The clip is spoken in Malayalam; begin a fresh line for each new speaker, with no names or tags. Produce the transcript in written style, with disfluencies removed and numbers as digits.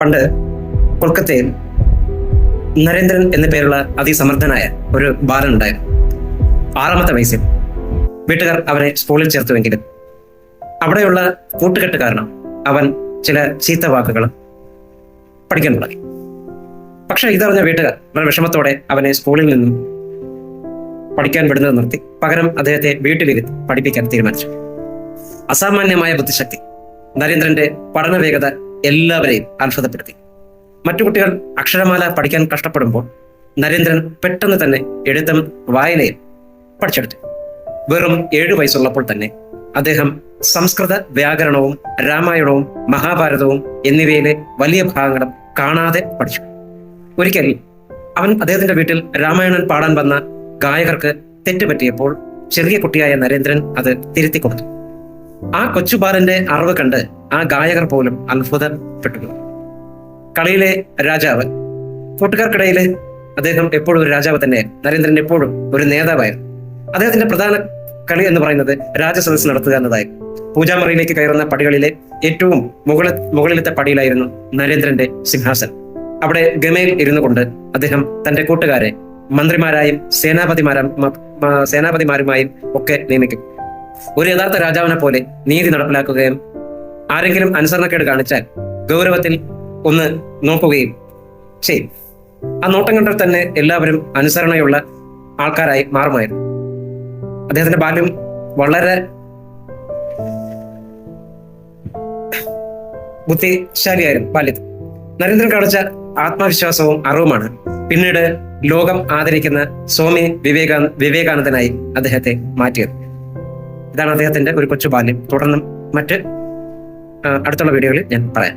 പണ്ട് കൊൽക്കത്തയിൽ നരേന്ദ്രൻ എന്ന പേരുള്ള അതിസമർത്ഥനായ ഒരു ബാലൻ ഉണ്ടായിരുന്നു. 6ാമത്തെ വയസ്സിൽ വീട്ടുകാർ അവനെ സ്കൂളിൽ ചേർത്തുവെങ്കിലും അവിടെയുള്ള കൂട്ടുകെട്ട് കാരണം അവൻ ചില ചീത്ത വാക്കുകൾ പഠിക്കാൻ തുടങ്ങി. പക്ഷെ ഇതറിഞ്ഞ വീട്ടുകാർ വളരെ വിഷമത്തോടെ അവനെ സ്കൂളിൽ നിന്നും പഠിക്കാൻ വിടുന്നത് നിർത്തി പകരം അദ്ദേഹത്തെ വീട്ടിലിരുത്തി പഠിപ്പിക്കാൻ തീരുമാനിച്ചു. അസാമാന്യമായ ബുദ്ധിശക്തി, നരേന്ദ്രന്റെ പഠന വേഗത എല്ലാവരെയും അത്ഭുതപ്പെടുത്തി. മറ്റു കുട്ടികൾ അക്ഷരമാല പഠിക്കാൻ കഷ്ടപ്പെടുമ്പോൾ നരേന്ദ്രൻ പെട്ടെന്ന് തന്നെ എഴുത്തും വായനയും പഠിച്ചെടുത്തു. വെറും 7 വയസ്സുള്ളപ്പോൾ തന്നെ അദ്ദേഹം സംസ്കൃത വ്യാകരണവും രാമായണവും മഹാഭാരതവും എന്നിവയിലെ വലിയ ഭാഗങ്ങളും കാണാതെ പഠിച്ചു. ഒരിക്കൽ അദ്ദേഹത്തിന്റെ വീട്ടിൽ രാമായണൻ പാടാൻ വന്ന ഗായകർക്ക് തെറ്റുപറ്റിയപ്പോൾ ചെറിയ കുട്ടിയായ നരേന്ദ്രൻ അത് തിരുത്തി കൊടുത്തു. ആ കൊച്ചുബാലന്റെ അറിവ് കണ്ട് ആ ഗായകർ പോലും അത്ഭുതപ്പെട്ടു. കളിയിലെ രാജാവ്, കൂട്ടുകാർക്കിടയിലെ അദ്ദേഹം എപ്പോഴും ഒരു രാജാവ് തന്നെ. നരേന്ദ്രൻ എപ്പോഴും ഒരു നേതാവായിരുന്നു. അദ്ദേഹത്തിന്റെ പ്രധാന കളി എന്ന് പറയുന്നത് രാജസദസ് നടത്തുക എന്നതായിരുന്നു. പൂജാമുറിയിലേക്ക് കയറുന്ന പടികളിലെ ഏറ്റവും മുകളിലത്തെ പടിയിലായിരുന്നു നരേന്ദ്രന്റെ സിംഹാസനം. അവിടെ ഗമയിൽ ഇരുന്നു കൊണ്ട് അദ്ദേഹം തന്റെ കൂട്ടുകാരെ മന്ത്രിമാരായും സേനാപതിമാരുമായും ഒക്കെ നിയമിക്കും. ഒരു യഥാർത്ഥ രാജാവിനെ പോലെ നീതി നടപ്പിലാക്കുകയും ആരെങ്കിലും അനുസരണക്കേട് കാണിച്ചാൽ ഗൗരവത്തിൽ ഒന്ന് നോക്കുകയും ചെയ്യും. ആ നോട്ടം കണ്ടാൽ തന്നെ എല്ലാവരും അനുസരണയുള്ള ആൾക്കാരായി മാറുമായിരുന്നു. അദ്ദേഹത്തിന്റെ ബാല്യം വളരെ ബുദ്ധിശാലിയായിരുന്നു. ബാല്യത്തിൽ നരേന്ദ്രൻ കാണിച്ച ആത്മവിശ്വാസവും അറിവുമാണ് പിന്നീട് ലോകം ആദരിക്കുന്ന സ്വാമി വിവേകാനന്ദനായി അദ്ദേഹത്തെ മാറ്റിയത്. ഇതാണ് അദ്ദേഹത്തിന്റെ ഒരു കൊച്ചു ബാല്യം. തുടർന്നും അടുത്തുള്ള വീഡിയോകളിൽ ഞാൻ പറയാം.